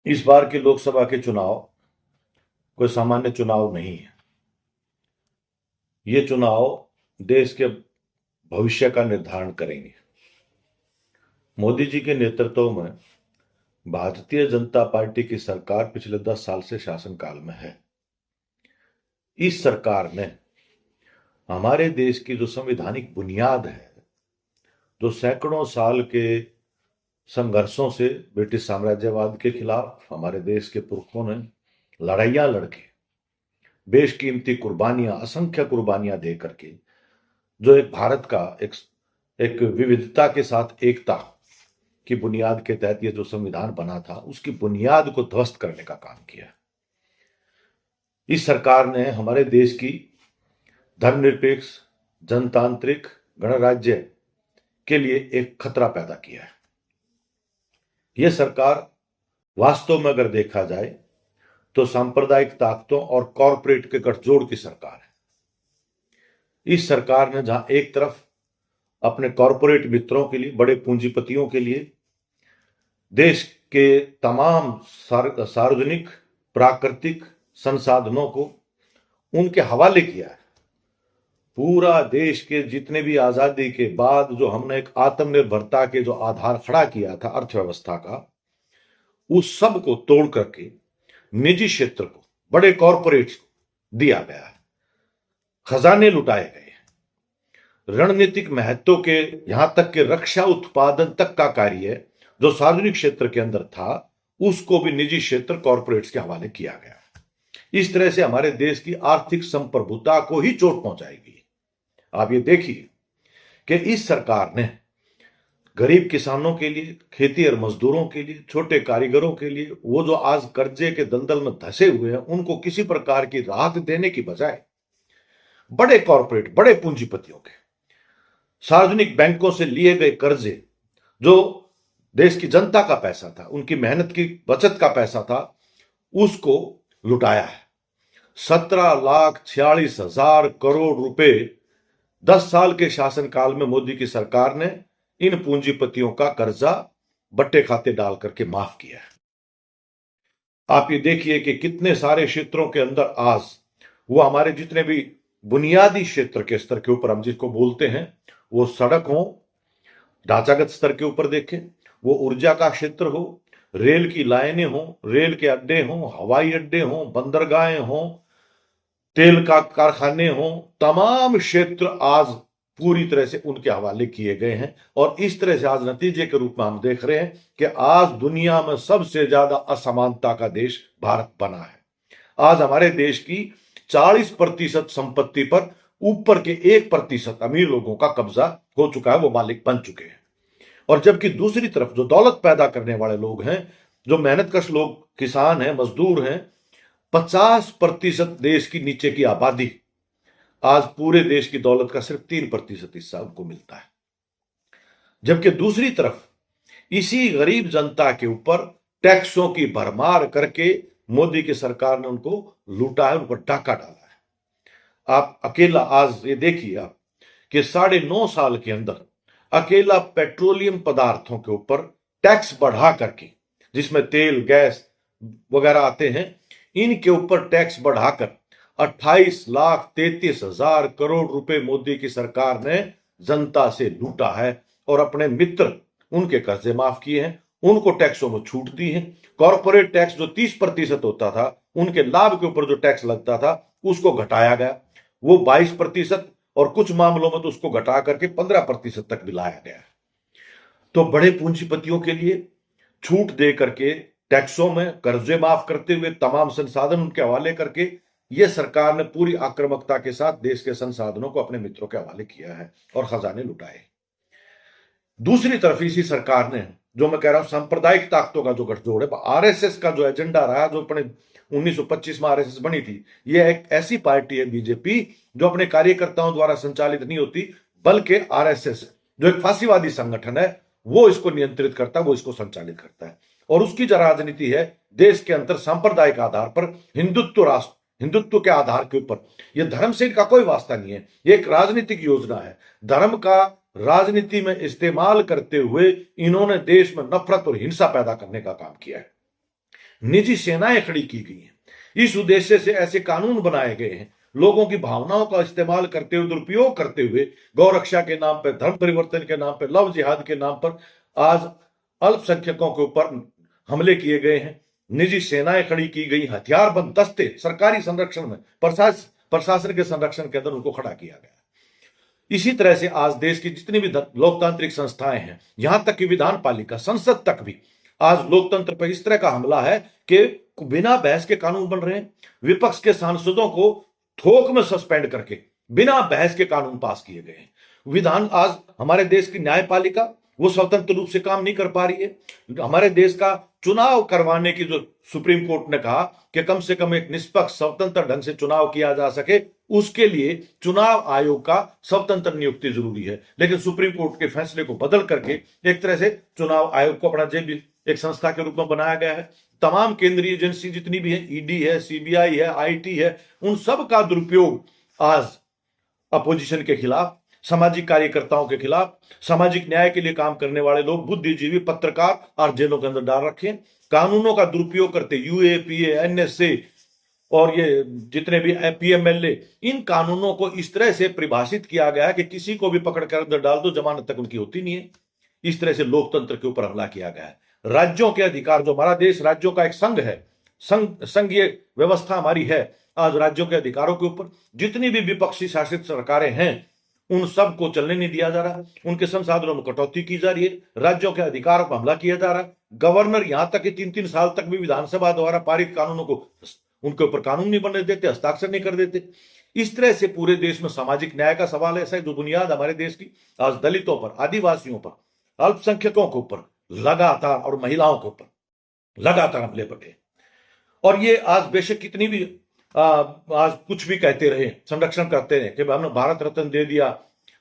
इस बार के लोकसभा के चुनाव कोई सामान्य चुनाव नहीं है। ये चुनाव देश के भविष्य का निर्धारण करेंगे। मोदी जी के नेतृत्व में भारतीय जनता पार्टी की सरकार पिछले 10 साल से शासनकाल में है। इस सरकार ने हमारे देश की जो संवैधानिक बुनियाद है, जो सैकड़ों साल के संघर्षों से ब्रिटिश साम्राज्यवाद के खिलाफ हमारे देश के पुरखों ने लड़ाइयां लड़के बेशकीमती कुर्बानियां, असंख्य कुर्बानियां दे करके जो एक भारत का एक विविधता के साथ एकता की बुनियाद के तहत ये जो संविधान बना था, उसकी बुनियाद को ध्वस्त करने का काम किया। इस सरकार ने हमारे देश की धर्मनिरपेक्ष, जनतांत्रिक गणराज्य के लिए एक खतरा पैदा किया है। यह सरकार वास्तव में अगर देखा जाए तो सांप्रदायिक ताकतों और कॉरपोरेट के गठजोड़ की सरकार है। इस सरकार ने जहां एक तरफ अपने कॉरपोरेट मित्रों के लिए, बड़े पूंजीपतियों के लिए देश के तमाम सार्वजनिक प्राकृतिक संसाधनों को उनके हवाले किया है। पूरा देश के जितने भी आजादी के बाद जो हमने एक आत्मनिर्भरता के जो आधार खड़ा किया था अर्थव्यवस्था का, उस सब को तोड़ करके निजी क्षेत्र को, बड़े कॉरपोरेट्स को दिया गया है। खजाने लुटाए गए। रणनीतिक महत्व के, यहां तक के रक्षा उत्पादन तक का कार्य जो सार्वजनिक क्षेत्र के अंदर था, उसको भी निजी क्षेत्र कॉरपोरेट्स के हवाले किया गया। इस तरह से हमारे देश की आर्थिक संप्रभुता को ही चोट पहुंचाएगी। आप ये देखिए कि इस सरकार ने गरीब किसानों के लिए, खेती और मजदूरों के लिए, छोटे कारीगरों के लिए, वो जो आज कर्जे के दलदल में धंसे हुए हैं, उनको किसी प्रकार की राहत देने की बजाय बड़े कॉरपोरेट, बड़े पूंजीपतियों के सार्वजनिक बैंकों से लिए गए कर्जे, जो देश की जनता का पैसा था, उनकी मेहनत की बचत का पैसा था, उसको लुटाया है। 17,46,000 करोड़ रुपए 10 साल के शासनकाल में मोदी की सरकार ने इन पूंजीपतियों का कर्जा बट्टे खाते डाल करके माफ किया है। आप ये देखिए कि कितने सारे क्षेत्रों के अंदर आज वो हमारे जितने भी बुनियादी क्षेत्र के स्तर के ऊपर हम जिसको बोलते हैं, वो सड़क हो, ढांचागत स्तर के ऊपर देखें, वो ऊर्जा का क्षेत्र हो, रेल की लाइनें हो, रेल के अड्डे हो, हवाई अड्डे हो, बंदरगाहें हो, तेल का कारखाने हो, तमाम क्षेत्र आज पूरी तरह से उनके हवाले किए गए हैं। और इस तरह से आज नतीजे के रूप में हम देख रहे हैं कि आज दुनिया में सबसे ज्यादा असमानता का देश भारत बना है। आज हमारे देश की 40% संपत्ति पर ऊपर के 1% अमीर लोगों का कब्जा हो चुका है, वो मालिक बन चुके हैं। और जबकि दूसरी तरफ जो दौलत पैदा करने वाले लोग हैं, जो मेहनतकश लोग, किसान हैं, मजदूर हैं, 50% देश की नीचे की आबादी, आज पूरे देश की दौलत का सिर्फ 3% हिस्सा उनको मिलता है। जबकि दूसरी तरफ इसी गरीब जनता के ऊपर टैक्सों की भरमार करके मोदी की सरकार ने उनको लूटा है, उन पर डाका डाला है। आप अकेला आज ये देखिए आप कि 9.5 साल के अंदर अकेला पेट्रोलियम पदार्थों के ऊपर टैक्स बढ़ा करके, जिसमें तेल, गैस वगैरह आते हैं, इनके ऊपर टैक्स बढ़ाकर 28,33,000 करोड़ रुपए मोदी की सरकार ने जनता से लूटा है। और अपने मित्र, उनके कर्जे माफ किए हैं, उनको टैक्सों में छूट दी है। कॉर्पोरेट टैक्स जो 30% होता था, उनके लाभ के ऊपर जो टैक्स लगता था, उसको घटाया गया, वो 22%, और कुछ मामलों में तो उसको घटा करके 15% तक भी लाया गया। तो बड़े पूंजीपतियों के लिए छूट दे करके, टैक्सों में कर्जे माफ करते हुए, तमाम संसाधन उनके हवाले करके, यह सरकार ने पूरी आक्रामकता के साथ देश के संसाधनों को अपने मित्रों के हवाले किया है और खजाने लुटाए। दूसरी तरफ इसी सरकार ने, जो मैं कह रहा हूं सांप्रदायिक ताकतों का जो गठजोड़ है, आरएसएस का जो एजेंडा रहा, जो अपने 1925 में आरएसएस बनी थी, यह एक ऐसी पार्टी है बीजेपी जो अपने कार्यकर्ताओं द्वारा संचालित नहीं होती, बल्कि आरएसएस जो एक फांसीवादी संगठन है, वो इसको नियंत्रित करता है, वो इसको संचालित करता है। और उसकी जो राजनीति है, देश के अंतर सांप्रदायिक आधार पर हिंदुत्व राष्ट्र, हिंदुत्व के आधार के ऊपर, यह धर्म से इनका कोई वास्ता नहीं है, यह एक राजनीतिक योजना है। धर्म का राजनीति में इस्तेमाल करते हुए इन्होंने देश में नफरत और हिंसा पैदा करने का काम किया है। निजी सेनाएं खड़ी की गई हैं। इस उद्देश्य से ऐसे कानून बनाए गए हैं, लोगों की भावनाओं का इस्तेमाल करते हुए, दुरुपयोग करते हुए, गौरक्षा के नाम पर, धर्म परिवर्तन के नाम पर, लव जिहाद के नाम पर आज अल्पसंख्यकों के ऊपर हमले किए गए हैं। निजी सेनाएं खड़ी की गई, हथियारबंद दस्ते सरकारी संरक्षण में, प्रशासन के संरक्षण के अंदर उनको खड़ा किया गया। इसी तरह से आज देश की जितनी भी लोकतांत्रिक संस्थाएं हैं, यहां तक कि विधान पालिका, संसद तक भी आज लोकतंत्र पर इस तरह का हमला है कि बिना बहस के कानून बन रहे हैं। विपक्ष के सांसदों को थोक में सस्पेंड करके बिना बहस के कानून पास किए गए हैं। विधान, आज हमारे देश की न्यायपालिका वो स्वतंत्र रूप से काम नहीं कर पा रही है। हमारे देश का चुनाव करवाने की जो सुप्रीम कोर्ट ने कहा कि कम से कम एक निष्पक्ष स्वतंत्र ढंग से चुनाव किया जा सके, उसके लिए चुनाव आयोग का स्वतंत्र नियुक्ति जरूरी है, लेकिन सुप्रीम कोर्ट के फैसले को बदल करके एक तरह से चुनाव आयोग को अपना जेब एक संस्था के रूप में बनाया गया है। तमाम केंद्रीय एजेंसी जितनी भी है, ईडी है, सीबीआई है, आईटी है, उन सब का दुरुपयोग आज अपोजिशन के खिलाफ, सामाजिक कार्यकर्ताओं के खिलाफ, सामाजिक न्याय के लिए काम करने वाले लोग, बुद्धिजीवी, पत्रकार और जेलों के अंदर डाल रखे। कानूनों का दुरुपयोग करते यूएपीए, एनएसए और ये जितने भी पीएमएलए, इन कानूनों को इस तरह से परिभाषित किया गया कि किसी को भी पकड़ कर अंदर डाल दो, जमानत तक उनकी होती नहीं है। इस तरह से लोकतंत्र के ऊपर हमला किया गया है। राज्यों के अधिकार, जो हमारा देश राज्यों का एक संघ है, संघीय व्यवस्था हमारी है, आज राज्यों के अधिकारों के ऊपर जितनी भी विपक्षी शासित सरकारें हैं उन सब को चलने नहीं दिया जा रहा, उनके संसाधनों में कटौती की जा रही है, राज्यों के अधिकारों पर हमला किया जा रहा है। गवर्नर यहां तक कि 3-3 साल तक भी विधानसभा द्वारा पारित कानूनों को उनके ऊपर कानून नहीं बनने देते, हस्ताक्षर नहीं कर देते। इस तरह से पूरे देश में सामाजिक न्याय का सवाल ऐसा है जो बुनियाद हमारे देश की आज दलितों पर, आदिवासियों पर, अल्पसंख्यकों के ऊपर लगातार और महिलाओं के ऊपर लगातार हमले बढ़े। और ये आज बेशक कितनी भी आज कुछ भी कहते रहे, संरक्षण करते रहे कि हमने भारत रत्न दे दिया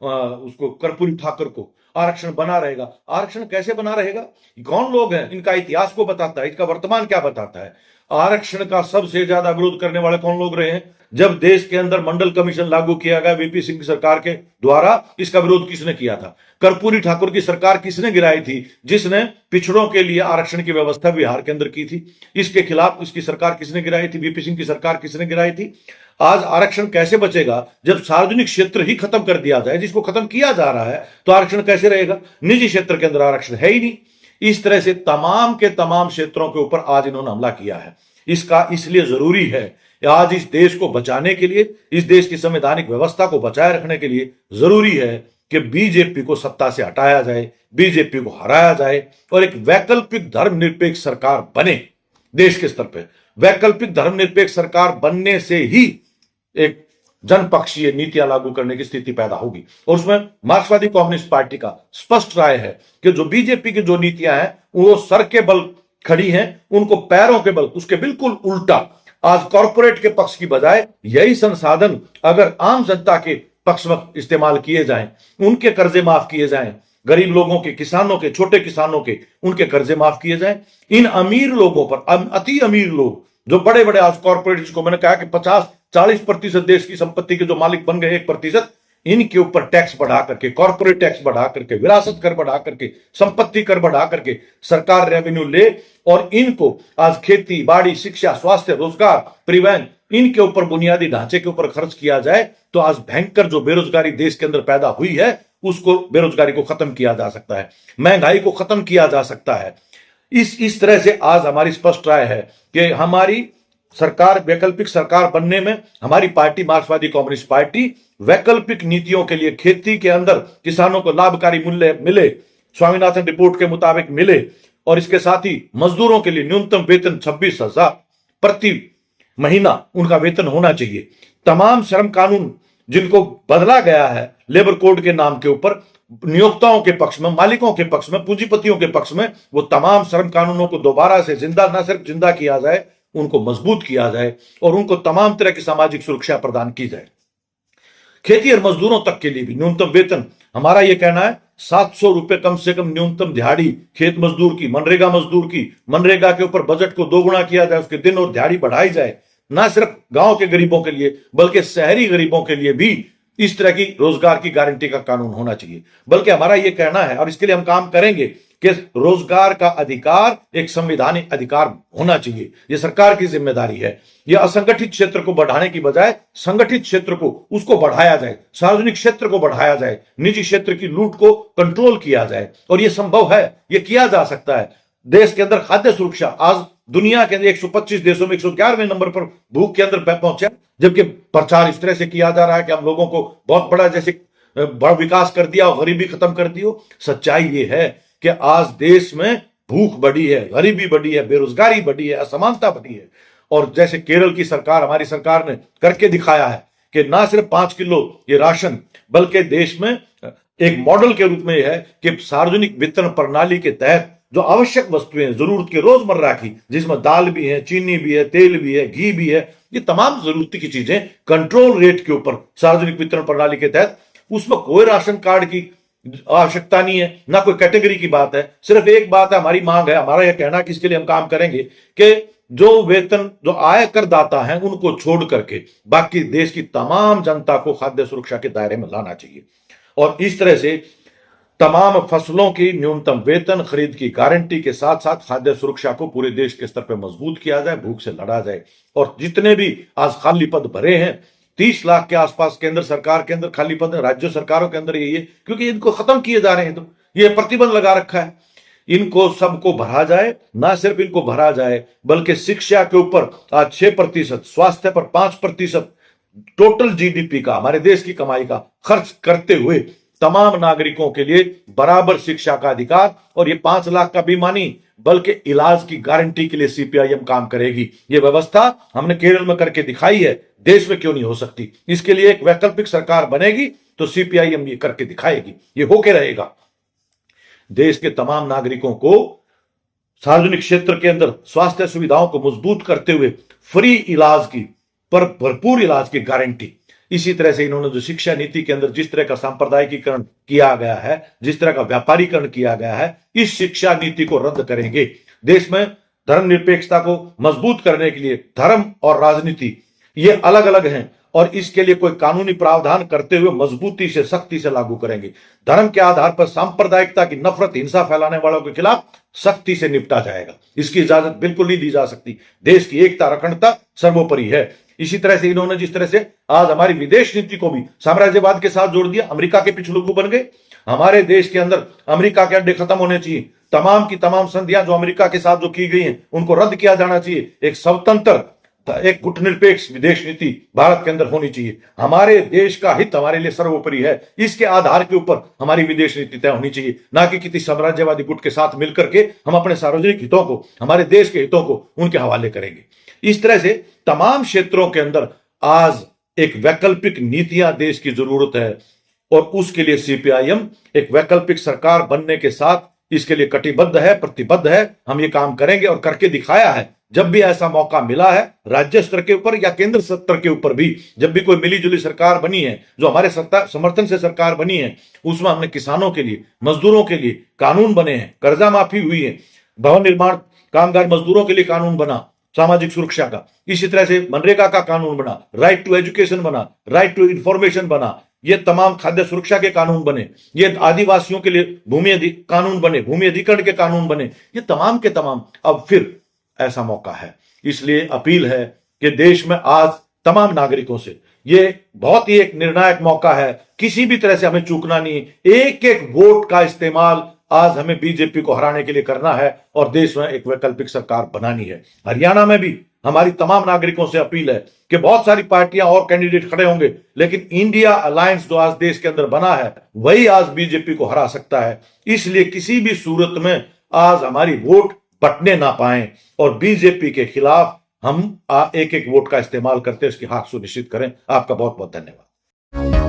उसको, कर्पूरी ठाकुर को, आरक्षण बना रहेगा। आरक्षण कैसे बना रहेगा? कौन लोग हैं? इनका इतिहास को बताता है, इनका वर्तमान क्या बताता है। आरक्षण का सबसे ज्यादा विरोध करने वाले कौन लोग रहे हैं? जब देश के अंदर मंडल कमीशन लागू किया गया वीपी सिंह की सरकार के द्वारा, इसका विरोध किसने किया था? कर्पूरी ठाकुर की सरकार किसने गिराई थी, जिसने पिछड़ों के लिए आरक्षण की व्यवस्था बिहार के अंदर की थी? इसके खिलाफ इसकी सरकार किसने गिराई थी? वीपी सिंह की सरकार किसने गिराई थी? आज आरक्षण कैसे बचेगा जब सार्वजनिक क्षेत्र ही खत्म कर दिया जाए, जिसको खत्म किया जा रहा है, तो आरक्षण कैसे रहेगा? निजी क्षेत्र के अंदर आरक्षण है ही नहीं। इस तरह से तमाम के तमाम क्षेत्रों के ऊपर आज इन्होंने हमला किया है। इसका इसलिए जरूरी है, आज इस देश को बचाने के लिए, इस देश की संवैधानिक व्यवस्था को बचाए रखने के लिए जरूरी है कि बीजेपी को सत्ता से हटाया जाए, बीजेपी को हराया जाए और एक वैकल्पिक धर्मनिरपेक्ष सरकार बने। देश के स्तर पर वैकल्पिक धर्मनिरपेक्ष सरकार बनने से ही एक जनपक्षीय नीतियां लागू करने की स्थिति पैदा होगी। और उसमें मार्क्सवादी कम्युनिस्ट पार्टी का स्पष्ट राय है कि जो बीजेपी की जो नीतियां हैं वो सर के बल खड़ी हैं, उनको पैरों के बल, उसके बिल्कुल उल्टा आज कॉरपोरेट के पक्ष की बजाय यही संसाधन अगर आम जनता के पक्ष में इस्तेमाल किए जाएं, उनके कर्जे माफ किए जाएं, गरीब लोगों के, किसानों के, छोटे किसानों के उनके कर्जे माफ किए जाएं, इन अमीर लोगों पर, अति अमीर लोग जो बड़े बड़े आज कॉर्पोरेट, जिसको मैंने कहा कि 50-40% देश की संपत्ति के जो मालिक बन गए 1%, इनके ऊपर टैक्स बढ़ा करके, कॉर्पोरेट टैक्स बढ़ा करके, विरासत कर बढ़ा करके, संपत्ति कर बढ़ा करके सरकार रेवेन्यू ले और इनको आज खेती, बाड़ी, शिक्षा, स्वास्थ्य, रोजगार, परिवहन, इनके ऊपर बुनियादी ढांचे के ऊपर खर्च किया जाए तो आज भयंकर जो बेरोजगारी देश के अंदर पैदा हुई है, उसको, बेरोजगारी को खत्म किया जा सकता है, महंगाई को खत्म किया जा सकता है। इस तरह से आज हमारी स्पष्ट राय है कि हमारी सरकार, वैकल्पिक सरकार बनने में हमारी पार्टी, मार्क्सवादी कम्युनिस्ट पार्टी, वैकल्पिक नीतियों के लिए खेती के अंदर किसानों को लाभकारी मूल्य मिले, स्वामीनाथन रिपोर्ट के मुताबिक मिले, और इसके साथ ही मजदूरों के लिए न्यूनतम वेतन 26,000 प्रति महीना उनका वेतन होना चाहिए। तमाम श्रम कानून जिनको बदला गया है लेबर कोड के नाम के ऊपर, नियोक्ताओं के पक्ष में, मालिकों के पक्ष में, पूंजीपतियों के पक्ष में, वो तमाम श्रम कानूनों को दोबारा से जिंदा, न सिर्फ जिंदा किया जाए, उनको मजबूत किया जाए और उनको तमाम तरह की सामाजिक सुरक्षा प्रदान की जाए। खेती और मजदूरों तक के लिए भी न्यूनतम वेतन, हमारा यह कहना है 700 रुपए कम से कम न्यूनतम दिहाड़ी खेत मजदूर की, मनरेगा मजदूर की, मनरेगा के ऊपर बजट को दोगुना किया जाए, उसके दिन और दिहाड़ी बढ़ाई जाए, ना सिर्फ गांव के गरीबों के लिए बल्कि शहरी गरीबों के लिए भी इस तरह की रोजगार की गारंटी का कानून होना चाहिए। बल्कि हमारा यह कहना है और इसके लिए हम काम करेंगे कि रोजगार का अधिकार एक संवैधानिक अधिकार होना चाहिए। यह सरकार की जिम्मेदारी है। यह असंगठित क्षेत्र को बढ़ाने की बजाय संगठित क्षेत्र को उसको बढ़ाया जाए, सार्वजनिक क्षेत्र को बढ़ाया जाए, निजी क्षेत्र की लूट को कंट्रोल किया जाए। और यह संभव है, यह किया जा सकता है। देश के अंदर खाद्य सुरक्षा आज दुनिया के अंदर 125 देशों में 111वें नंबर पर भूख के अंदर पहुंचा, जबकि प्रचार इस तरह से किया जा रहा है कि हम लोगों को बहुत बड़ा जैसे बड़ा विकास कर दिया और गरीबी खत्म कर दी हो। सच्चाई ये है कि आज देश में भूख बढ़ी है, गरीबी बढ़ी है, बेरोजगारी बढ़ी है, असमानता बढ़ी है। और जैसे केरल की सरकार, हमारी सरकार ने करके दिखाया है कि ना सिर्फ 5 किलो ये राशन, बल्कि देश में एक मॉडल के रूप में यह है कि सार्वजनिक वितरण प्रणाली के तहत जो आवश्यक वस्तुएं जरूरत के रोजमर्रा की, जिसमें दाल भी है, चीनी भी है, तेल भी है, घी भी है, ये तमाम जरूरत की चीजें कंट्रोल रेट के ऊपर सार्वजनिक वितरण प्रणाली के तहत, उसमें कोई राशन कार्ड की आवश्यकता नहीं है, ना कोई कैटेगरी की बात है। सिर्फ एक बात है, हमारी मांग है, हमारा यह कहना कि इसके लिए हम काम करेंगे कि जो वेतन जो आय करदाता हैं उनको छोड़ करके बाकी देश की तमाम जनता को खाद्य सुरक्षा के दायरे में लाना चाहिए। और इस तरह से तमाम फसलों की न्यूनतम वेतन, खरीद की गारंटी के साथ साथ खाद्य सुरक्षा को पूरे देश के स्तर पर मजबूत किया जाए, भूख से लड़ा जाए। और जितने भी आज खाली पद भरे हैं, 30 लाख के आसपास केंद्र सरकार के अंदर खाली पद है, राज्य सरकारों के अंदर यही है, क्योंकि इनको खत्म किए जा रहे हैं। तो ये प्रतिबंध लगा रखा है, इनको सबको भरा जाए। ना सिर्फ इनको भरा जाए बल्कि शिक्षा के ऊपर आज 6%, स्वास्थ्य पर 5%, टोटल जीडीपी का, हमारे देश की कमाई का खर्च करते हुए तमाम नागरिकों के लिए बराबर शिक्षा का अधिकार। और ये 5 लाख का बीमा नहीं बल्कि इलाज की गारंटी के लिए सीपीआईएम काम करेगी। ये व्यवस्था हमने केरल में करके दिखाई है, देश में क्यों नहीं हो सकती? इसके लिए एक वैकल्पिक सरकार बनेगी तो सीपीआईएम ये करके दिखाएगी, ये होके रहेगा। देश के तमाम नागरिकों को सार्वजनिक क्षेत्र के अंदर स्वास्थ्य सुविधाओं को मजबूत करते हुए फ्री इलाज की, पर भरपूर इलाज की गारंटी। इसी तरह से इन्होंने जो शिक्षा नीति के अंदर जिस तरह का सांप्रदायिकीकरण किया गया है, जिस तरह का व्यापारीकरण किया गया है, इस शिक्षा नीति को रद्द करेंगे। देश में धर्मनिरपेक्षता को मजबूत करने के लिए धर्म और राजनीति ये अलग अलग हैं और इसके लिए कोई कानूनी प्रावधान करते हुए मजबूती से, सख्ती से लागू करेंगे। धर्म के आधार पर सांप्रदायिकता की नफरत, हिंसा फैलाने वालों के खिलाफ सख्ती से निपटा जाएगा। इसकी इजाजत बिल्कुल नहीं दी जा सकती। देश की एकता, अखंडता सर्वोपरि है। इसी तरह से इन्होंने जिस तरह से आज हमारी विदेश नीति को भी साम्राज्यवाद के साथ जोड़ दिया, अमेरिका के पिछलुगु बन गए। हमारे देश के अंदर अमेरिका के अड्डे खत्म होने चाहिए। तमाम की तमाम संधियां जो अमेरिका के साथ जो की गई हैं उनको रद्द किया जाना चाहिए। एक स्वतंत्र, एक गुटनिरपेक्ष विदेश नीति भारत के अंदर होनी चाहिए। हमारे देश का हित हमारे लिए सर्वोपरि है, इसके आधार के ऊपर हमारी विदेश नीति तय होनी चाहिए, ना कि किसी साम्राज्यवादी गुट के साथ मिलकर के हम अपने सार्वजनिक हितों को, हमारे देश के हितों को उनके हवाले करेंगे। इस तरह से तमाम क्षेत्रों के अंदर आज एक वैकल्पिक नीतियां देश की जरूरत है और उसके लिए सीपीआईएम एक वैकल्पिक सरकार बनने के साथ इसके लिए कटिबद्ध है, प्रतिबद्ध है। हम ये काम करेंगे और करके दिखाया है। जब भी ऐसा मौका मिला है, राज्य स्तर के ऊपर या केंद्र स्तर के ऊपर भी, जब भी कोई मिली जुली सरकार बनी है, जो हमारे समर्थन से सरकार बनी है, उसमें हमने किसानों के लिए, मजदूरों के लिए कानून बने हैं, कर्जा माफी हुई है, भवन निर्माण कामगार मजदूरों के लिए कानून बना, सामाजिक सुरक्षा का। इसी तरह से मनरेगा का कानून बना, राइट टू एजुकेशन बना, राइट टू इंफॉर्मेशन बना, ये तमाम खाद्य सुरक्षा के कानून बने, ये आदिवासियों के लिए भूमि कानून बने, भूमि अधिकरण के कानून बने, ये तमाम के तमाम। अब फिर ऐसा मौका है, इसलिए अपील है कि देश में आज तमाम नागरिकों से ये बहुत ही एक निर्णायक मौका है। किसी भी तरह से हमें चूकना नहीं, एक एक वोट का इस्तेमाल आज हमें बीजेपी को हराने के लिए करना है और देश में एक वैकल्पिक सरकार बनानी है। हरियाणा में भी हमारी तमाम नागरिकों से अपील है कि बहुत सारी पार्टियां और कैंडिडेट खड़े होंगे, लेकिन इंडिया अलायंस जो आज देश के अंदर बना है वही आज बीजेपी को हरा सकता है। इसलिए किसी भी सूरत में आज हमारी वोट बटने ना पाए और बीजेपी के खिलाफ हम एक एक वोट का इस्तेमाल करते उसकी हार सुनिश्चित करें। आपका बहुत बहुत धन्यवाद।